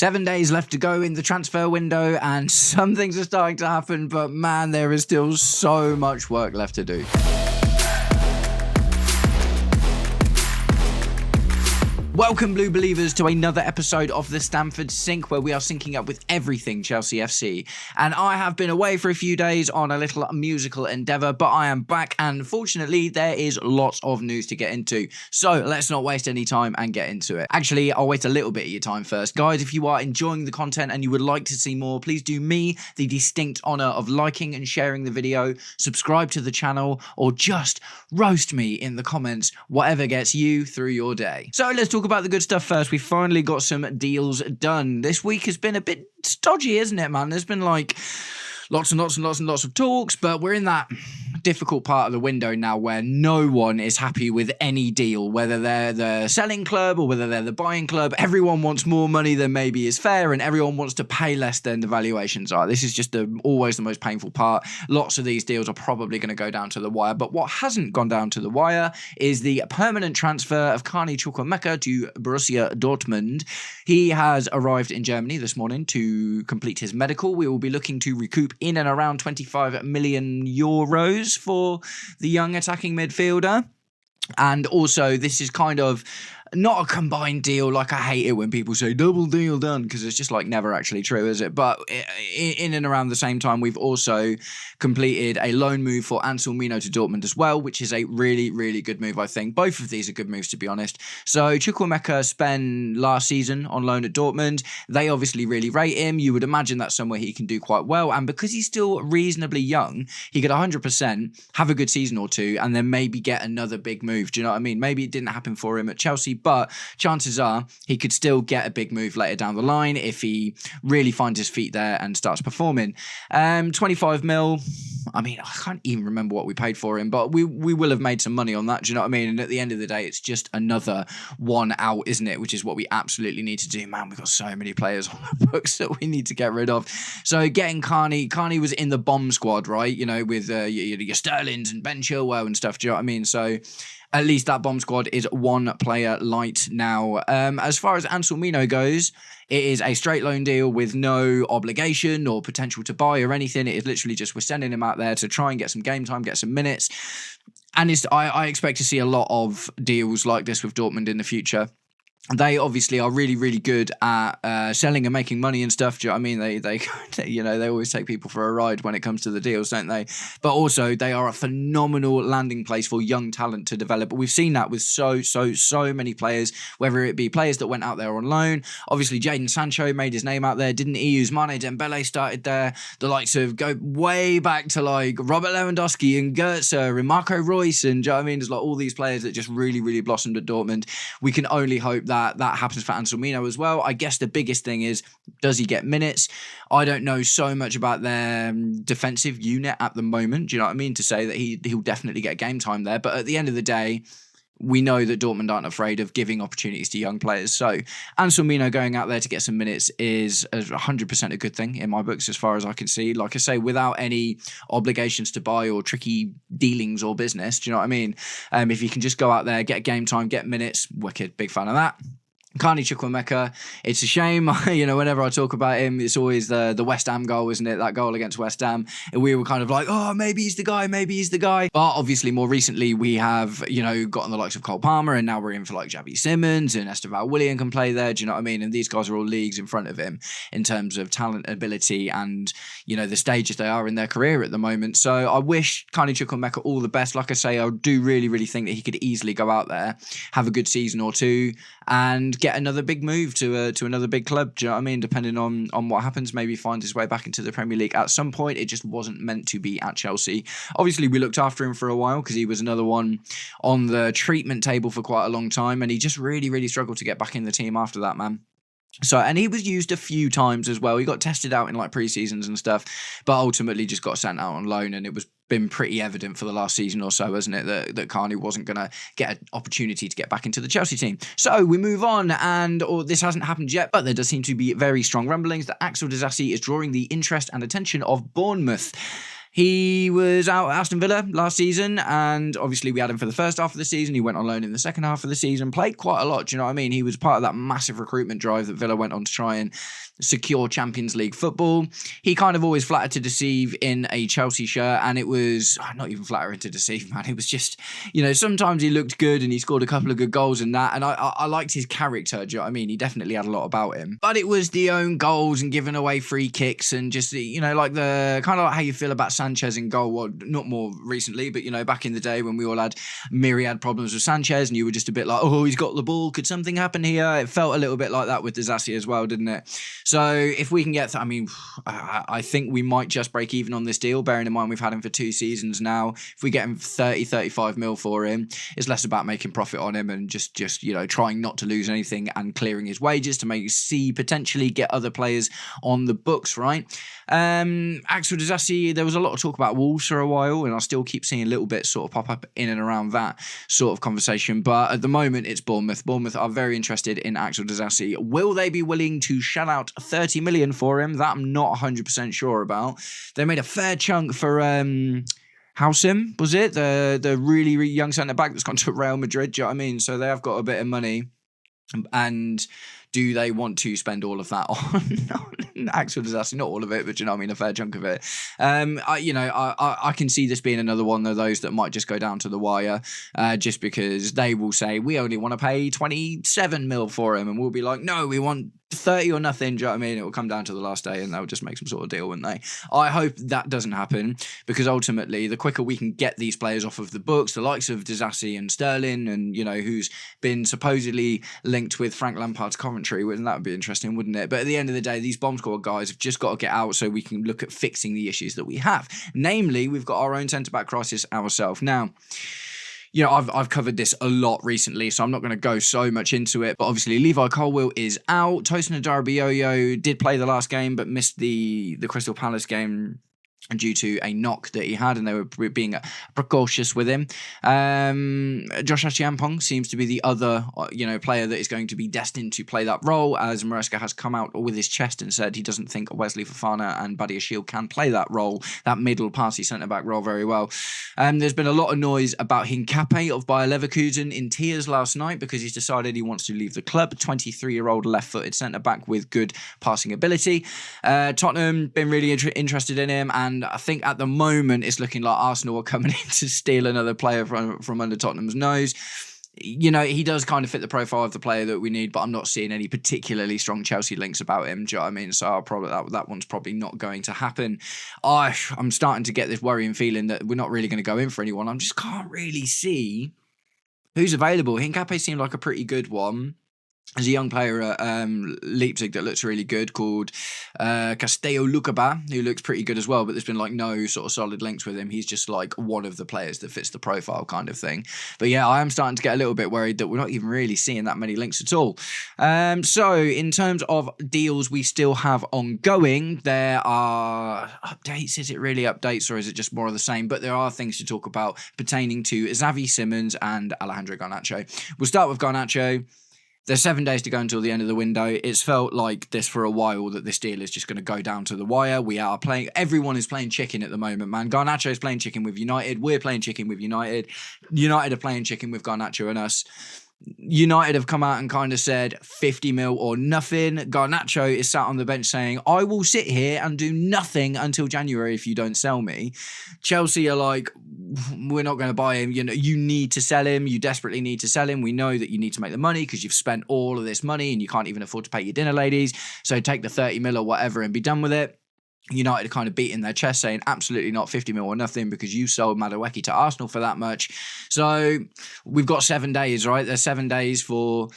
7 days left to go in the transfer window, and some things are starting to happen, but man, there is still so much work left to do. Welcome, Blue Believers, to another episode of the Stamford Sync, where we are syncing up with everything Chelsea FC. And I have been away for a few days on a little musical endeavour, but I am back, and fortunately there is lots of news to get into. So let's not waste any time and get into it. Actually, I'll wait a little bit of your time first. Guys, if you are enjoying the content and you would like to see more, please do me the distinct honour of liking and sharing the video, subscribe to the channel, or just roast me in the comments, whatever gets you through your day. So let's talk about the good stuff first. We finally got some deals done. This week has been a bit stodgy, isn't it, man? There's been like lots of talks, but we're in that difficult part of the window now where no one is happy with any deal, whether they're the selling club or whether they're the buying club. Everyone wants more money than maybe is fair, and everyone wants to pay less than the valuations are. This is just always the most painful part. Lots of these deals are probably going to go down to the wire, but what hasn't gone down to the wire is the permanent transfer of Chukwumeka to Borussia Dotrmund. He has arrived in Germany this morning to complete his medical. We will be looking to recoup in and around 25 million euros for the young attacking midfielder. And also, this is kind of not a combined deal. Like, I hate it when people say double deal done, because it's just like never actually true, is it? But in and around the same time, we've also completed a loan move for Anselmino to Dortmund as well, which is a really, really good move, I think. Both of these are good moves, to be honest. So Chukwumeka spent last season on loan at Dortmund. They obviously really rate him. You would imagine that's somewhere he can do quite well. And because he's still reasonably young, he could 100% have a good season or two and then maybe get another big move. Do you know what I mean? Maybe it didn't happen for him at Chelsea, but chances are he could still get a big move later down the line if he really finds his feet there and starts performing. 25 mil. I mean, I can't even remember what we paid for him, but we will have made some money on that. Do you know what I mean? And at the end of the day, it's just another one out, isn't it? Which is what we absolutely need to do. Man, we've got so many players on the books that we need to get rid of. So getting Carney was in the bomb squad, right? You know, with your Sterlings and Ben Chilwell and stuff. Do you know what I mean? So at least that bomb squad is one player light now. As far as Anselmino goes, it is a straight loan deal with no obligation or potential to buy or anything. It is literally just we're sending him out there to try and get some game time, get some minutes. And I expect to see a lot of deals like this with Dortmund in the future. They obviously are really, really good at selling and making money and stuff. Do you know what I mean? They you know, they always take people for a ride when it comes to the deals, don't they? But also, they are a phenomenal landing place for young talent to develop. We've seen that with so many players, whether it be players that went out there on loan. Obviously, Jadon Sancho made his name out there, didn't he? Ousmane Dembele started there. The likes of go way back to like Robert Lewandowski and Goetze and Marco Reus, and do you know what I mean? There's like all these players that just really, really blossomed at Dortmund. We can only hope that happens for Anselmino as well. I guess the biggest thing is, does he get minutes? I don't know so much about their defensive unit at the moment, do you know what I mean, to say that he'll definitely get game time there. But at the end of the day, we know that Dortmund aren't afraid of giving opportunities to young players. So Anselmino going out there to get some minutes is 100% a good thing in my books as far as I can see. Like I say, without any obligations to buy or tricky dealings or business. Do you know what I mean? If you can just go out there, get game time, get minutes, wicked, big fan of that. Chukwumeka, it's a shame, you know, whenever I talk about him, it's always the West Ham goal, isn't it? That goal against West Ham. And we were kind of like, oh, maybe he's the guy. But obviously, more recently, we have, you know, gotten the likes of Cole Palmer, and now we're in for like Xavi Simons, and Esteval Willian can play there. Do you know what I mean? And these guys are all leagues in front of him in terms of talent, ability, and, you know, the stages they are in their career at the moment. So I wish Chukwumeka all the best. Like I say, I do really, really think that he could easily go out there, have a good season or two, and get another big move to another big club. Do you know what I mean? Depending on what happens, maybe find his way back into the Premier League at some point. It just wasn't meant to be at Chelsea. Obviously, we looked after him for a while because he was another one on the treatment table for quite a long time, and he just really, really struggled to get back in the team after that, man. So, and he was used a few times as well. He got tested out in like pre-seasons and stuff, but ultimately just got sent out on loan, and it was been pretty evident for the last season or so, hasn't it, that Carney wasn't going to get an opportunity to get back into the Chelsea team. So we move on, and this hasn't happened yet, but there does seem to be very strong rumblings that Axel Disasi is drawing the interest and attention of Bournemouth. He was out at Aston Villa last season, and obviously we had him for the first half of the season. He went on loan in the second half of the season, played quite a lot, do you know what I mean? He was part of that massive recruitment drive that Villa went on to try and secure Champions League football. He kind of always flattered to deceive in a Chelsea shirt, and it was not even flattering to deceive, man. It was just, sometimes he looked good and he scored a couple of good goals and that, and I liked his character, do you know what I mean? He definitely had a lot about him. But it was the own goals and giving away free kicks and just, like the kind of like how you feel about Sanchez in goal. Well, not more recently, but back in the day when we all had myriad problems with Sanchez and you were just a bit like, oh, he's got the ball, could something happen here? It felt a little bit like that with Disasi as well, didn't it? So if we can get, I think we might just break even on this deal, bearing in mind we've had him for 2 seasons now. If we get him 30, 35 mil for him, it's less about making profit on him and just trying not to lose anything and clearing his wages to potentially get other players on the books, right? Axel Disasi, there was a lot of talk about Wolves for a while, and I still keep seeing a little bit sort of pop up in and around that sort of conversation. But at the moment, it's Bournemouth. Bournemouth are very interested in Axel Disasi. Will they be willing to shell out 30 million for him? That I'm not 100% sure about. They made a fair chunk for Housim, was it? The really, really young centre-back that's gone to Real Madrid, do you know what I mean? So they have got a bit of money. And do they want to spend all of that on Axel Disasi? Not all of it, but you know what I mean, a fair chunk of it. I can see this being another one of those that might just go down to the wire, just because they will say, we only want to pay 27 mil for him, and we'll be like, no, we want 30 or nothing, do you know what I mean? It will come down to the last day and they'll just make some sort of deal, wouldn't they? I hope that doesn't happen, because ultimately the quicker we can get these players off of the books, the likes of Disasi and Sterling and, who's been supposedly linked with Frank Lampard's Coventry, and that would be interesting, wouldn't it? But at the end of the day, these bomb squad guys have just got to get out so we can look at fixing the issues that we have. Namely, we've got our own centre-back crisis ourselves. Now, I've covered this a lot recently, so I'm not going to go so much into it. But obviously, Levi Colwill is out. Tosin Adarabioyo did play the last game, but missed the Crystal Palace game due to a knock that he had, and they were being precautious with him. Josh Achiampong seems to be the other, player that is going to be destined to play that role, as Maresca has come out with his chest and said he doesn't think Wesley Fofana and Badiashile can play that role, that middle party centre-back role, very well. There's been a lot of noise about Hincapié of Bayer Leverkusen in tears last night because he's decided he wants to leave the club. 23-year-old left-footed centre-back with good passing ability. Tottenham been really interested in him, and I think at the moment it's looking like Arsenal are coming in to steal another player from under Tottenham's nose. He does kind of fit the profile of the player that we need, but I'm not seeing any particularly strong Chelsea links about him. Do you know what I mean? So I'll probably that one's probably not going to happen. I'm starting to get this worrying feeling that we're not really going to go in for anyone. I just can't really see who's available. Hincapié seemed like a pretty good one. There's a young player at Leipzig that looks really good called Castello Lucaba, who looks pretty good as well, but there's been no sort of solid links with him. He's just one of the players that fits the profile kind of thing. But yeah, I am starting to get a little bit worried that we're not even really seeing that many links at all. So in terms of deals we still have ongoing, there are updates. Is it really updates or is it just more of the same? But there are things to talk about pertaining to Xavi Simons and Alejandro Garnacho. We'll start with Garnacho. There's 7 days to go until the end of the window. It's felt like this for a while, that this deal is just going to go down to the wire. Everyone is playing chicken at the moment, man. Garnacho is playing chicken with United. We're playing chicken with United. United are playing chicken with Garnacho and us. United have come out and kind of said 50 mil or nothing. Garnacho is sat on the bench saying, I will sit here and do nothing until January if you don't sell me. Chelsea are like, we're not going to buy him. You need to sell him. You desperately need to sell him. We know that you need to make the money because you've spent all of this money and you can't even afford to pay your dinner ladies. So take the 30 mil or whatever and be done with it. United are kind of beating their chest saying absolutely not 50 mil or nothing because you sold Madueke to Arsenal for that much. So we've got 7 days, right? There's 7 days for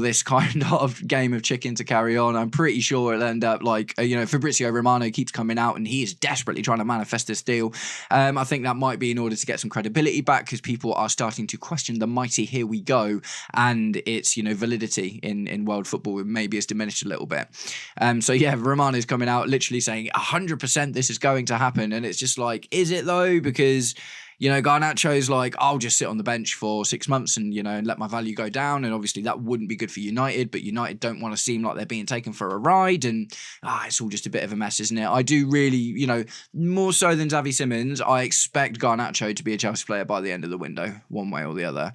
this kind of game of chicken to carry on. I'm pretty sure it'll end up Fabrizio Romano keeps coming out and he is desperately trying to manifest this deal. I think that might be in order to get some credibility back because people are starting to question the mighty here we go and its validity in world football maybe has diminished a little bit. Romano's coming out literally saying 100% this is going to happen, and it's just like, is it though? Because Garnacho's like, I'll just sit on the bench for 6 months and, and let my value go down. And obviously that wouldn't be good for United, but United don't want to seem like they're being taken for a ride. And it's all just a bit of a mess, isn't it? I do really, more so than Xavi Simons, I expect Garnacho to be a Chelsea player by the end of the window, one way or the other.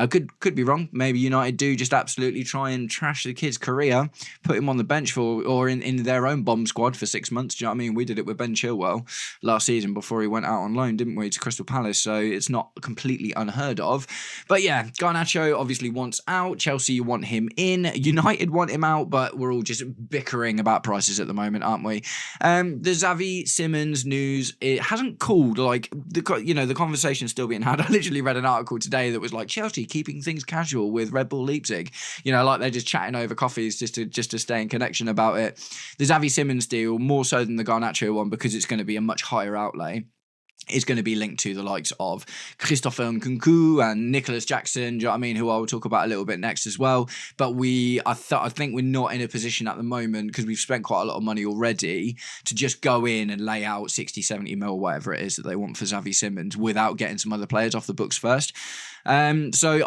Could be wrong. Maybe United do just absolutely try and trash the kid's career, put him on the bench or in their own bomb squad for 6 months. Do you know what I mean? We did it with Ben Chilwell last season before he went out on loan, didn't we, to Crystal Palace? So it's not completely unheard of. But yeah, Garnacho obviously wants out. Chelsea want him in. United want him out, but we're all just bickering about prices at the moment, aren't we? The Xavi Simons news, it hasn't cooled. Like, the conversation's still being had. I literally read an article today that was like, Chelsea keeping things casual with Red Bull Leipzig. Like they're just chatting over coffees just to stay in connection about it. The Xavi Simons deal, more so than the Garnacho one, because it's going to be a much higher outlay, is going to be linked to the likes of Christopher Nkunku and Nicholas Jackson, do you know what I mean, who I will talk about a little bit next as well. But I think we're not in a position at the moment, because we've spent quite a lot of money already, to just go in and lay out 60, 70 mil, whatever it is that they want for Xavi Simons, without getting some other players off the books first. So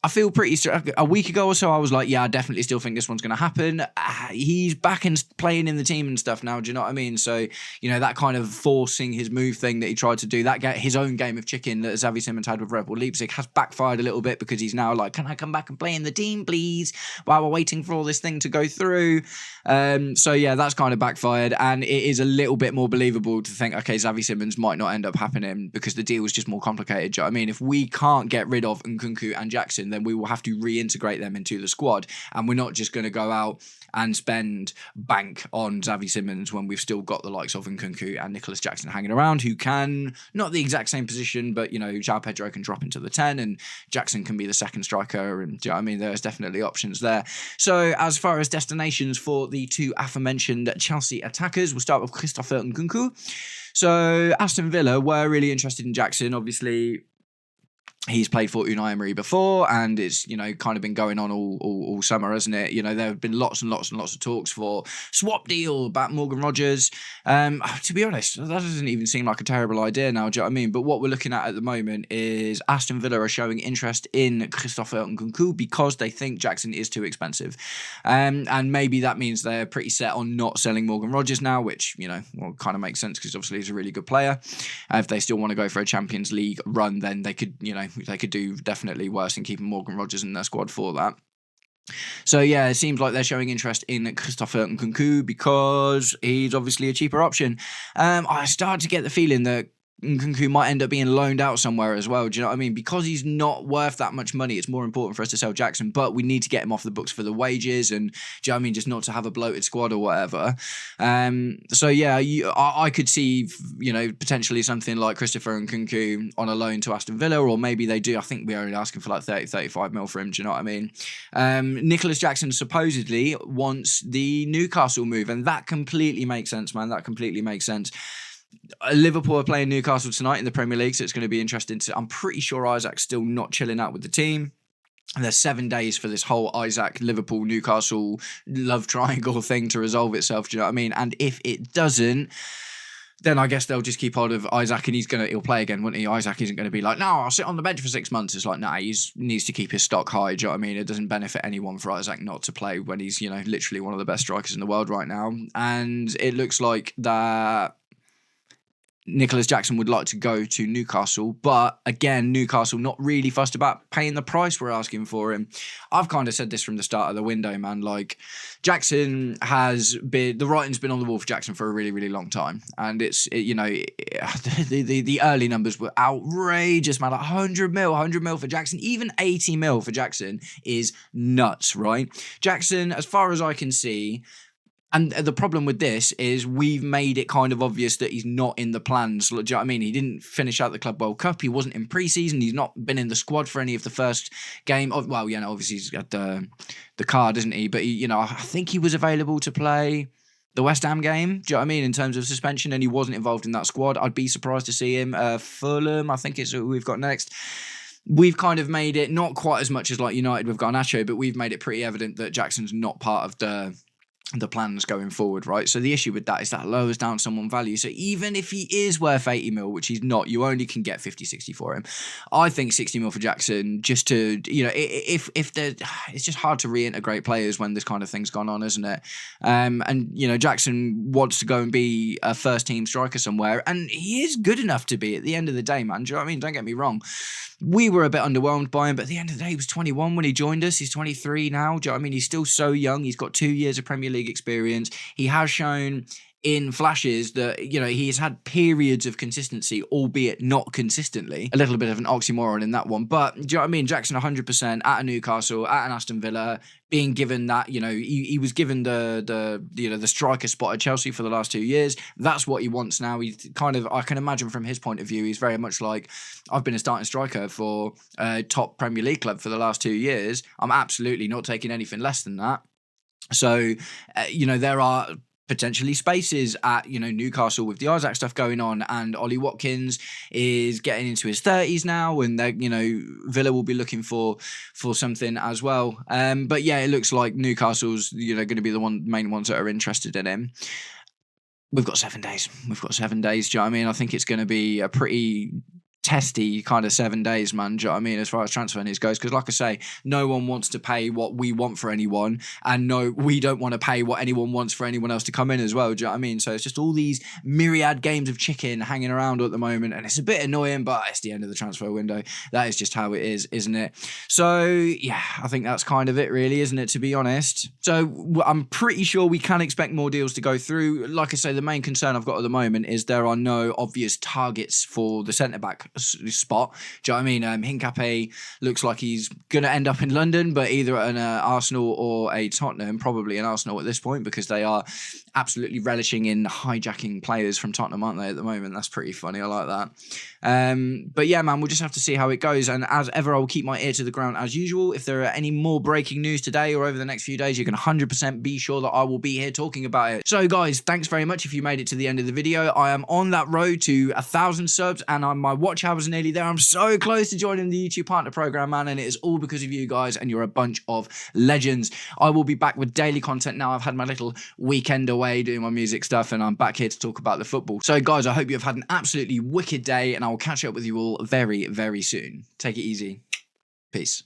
I feel pretty, a week ago or so, I was like, yeah, I definitely still think this one's going to happen. He's back and playing in the team and stuff now, do you know what I mean? So, that kind of forcing his move thing that he tried to do, his own game of chicken that Xavi Simons had with Red Bull Leipzig, has backfired a little bit, because he's now like, can I come back and play in the team, please, while we're waiting for all this thing to go through? So yeah, that's kind of backfired, and it is a little bit more believable to think, okay, Xavi Simons might not end up happening, because the deal is just more complicated, do you know what I mean? If we can't get rid of Nkunku and Jackson, then we will have to reintegrate them into the squad, and we're not just going to go out and spend bank on Xavi Simons when we've still got the likes of Nkunku and Nicholas Jackson hanging around, who can, not the exact same position, but, João Pedro can drop into the 10 and Jackson can be the second striker, and do you know what I mean? There's definitely options there. So as far as destinations for the two aforementioned Chelsea attackers, we'll start with Christopher Nkunku. So Aston Villa were really interested in Jackson, obviously. He's played for Unai Emery before, and it's, kind of been going on all summer, hasn't it? There have been lots and lots and lots of talks for swap deal about Morgan Rogers. To be honest, that doesn't even seem like a terrible idea now, do you know what I mean? But what we're looking at the moment is Aston Villa are showing interest in Christopher Nkunku because they think Jackson is too expensive. And maybe that means they're pretty set on not selling Morgan Rogers now, which, kind of makes sense, because obviously he's a really good player. If they still want to go for a Champions League run, then they could, they could do definitely worse than keeping Morgan Rogers in their squad for that. So yeah, it seems like they're showing interest in Christopher Nkunku because he's obviously a cheaper option. I started to get the feeling that Nkunku might end up being loaned out somewhere as well. Do you know what I mean? Because he's not worth that much money, it's more important for us to sell Jackson, but we need to get him off the books for the wages and, do you know what I mean, just not to have a bloated squad or whatever. So yeah, I could see, potentially something like Christopher Nkunku on a loan to Aston Villa, or maybe they do. I think we're only asking for like 30, 35 mil for him. Do you know what I mean? Nicholas Jackson supposedly wants the Newcastle move, and that completely makes sense, man. That completely makes sense. Liverpool are playing Newcastle tonight in the Premier League, so it's going to be interesting. I'm pretty sure Isaac's still not chilling out with the team. There's 7 days for this whole Isaac, Liverpool, Newcastle love triangle thing to resolve itself, do you know what I mean? And if it doesn't, then I guess they'll just keep hold of Isaac, and he'll play again, won't he? Isaac isn't going to be like, no, I'll sit on the bench for 6 months. It's like, nah, he needs to keep his stock high, do you know what I mean? It doesn't benefit anyone for Isaac not to play when he's, literally one of the best strikers in the world right now. And it looks like that Nicholas Jackson would like to go to Newcastle, but again, Newcastle not really fussed about paying the price we're asking for him. I've kind of said this from the start of the window, man. Like, Jackson the writing's been on the wall for Jackson for a really, really long time, and the early numbers were outrageous, man. Like 100 mil for Jackson, even 80 mil for Jackson is nuts, right? Jackson, as far as I can see. And the problem with this is we've made it kind of obvious that he's not in the plans. Do you know what I mean? He didn't finish out the Club World Cup. He wasn't in pre-season. He's not been in the squad for any of the first game. Well, obviously he's got the card, isn't he? But, I think he was available to play the West Ham game. Do you know what I mean? In terms of suspension, and he wasn't involved in that squad. I'd be surprised to see him. Fulham, I think it's who we've got next. We've kind of made it not quite as much as like United with Garnacho, but we've made it pretty evident that Jackson's not part of the the plans going forward, right? So the issue with that is that lowers down someone value. So even if he is worth 80 mil, which he's not, you only can get 50, 60 for him. I think 60 mil for Jackson, just to, if it's just hard to reintegrate players when this kind of thing's gone on, isn't it? And Jackson wants to go and be a first team striker somewhere, and he is good enough to be at the end of the day, man. Do you know what I mean? Don't get me wrong. We were a bit underwhelmed by him, but at the end of the day, he was 21 when he joined us. He's 23 now. Do you know what I mean? He's still so young. He's got 2 years of Premier League experience. He has shown in flashes that, he's had periods of consistency, albeit not consistently. A little bit of an oxymoron in that one. But, do you know what I mean? Jackson 100% at a Newcastle, at an Aston Villa, being given that, he was given the striker spot at Chelsea for the last 2 years. That's what he wants now. He's I can imagine from his point of view, he's very much like, I've been a starting striker for a top Premier League club for the last 2 years. I'm absolutely not taking anything less than that. So, there are potentially spaces at Newcastle with the Isaac stuff going on, and Ollie Watkins is getting into his 30s now, and Villa will be looking for something as well. But yeah, it looks like Newcastle's going to be the main ones that are interested in him. We've got 7 days. Do you know what I mean? I think it's going to be a pretty testy kind of 7 days, man. Do you know what I mean? As far as transfer news goes, because like I say, no one wants to pay what we want for anyone, and no, we don't want to pay what anyone wants for anyone else to come in as well. Do you know what I mean? So it's just all these myriad games of chicken hanging around at the moment, and it's a bit annoying, but it's the end of the transfer window. That is just how it is, isn't it? So yeah, I think that's kind of it, really, isn't it? To be honest, so I'm pretty sure we can expect more deals to go through. Like I say, the main concern I've got at the moment is there are no obvious targets for the centre back spot. Do you know what I mean? Hincapié looks like he's going to end up in London, but either at an Arsenal or a Tottenham, probably an Arsenal at this point, because they are absolutely relishing in hijacking players from Tottenham, aren't they, at the moment? That's pretty funny. I like that. But yeah, man, we'll just have to see how it goes. And as ever, I will keep my ear to the ground as usual. If there are any more breaking news today or over the next few days, you can 100% be sure that I will be here talking about it. So guys, thanks very much if you made it to the end of the video. I am on that road to 1,000 subs, and my watch hours are nearly there. I'm so close to joining the YouTube Partner Program, man, and it is all because of you guys, and you're a bunch of legends. I will be back with daily content now. I've had my little weekend away doing my music stuff, and I'm back here to talk about the football. So guys, I hope you've had an absolutely wicked day, and I will catch up with you all very, very soon. Take it easy. Peace.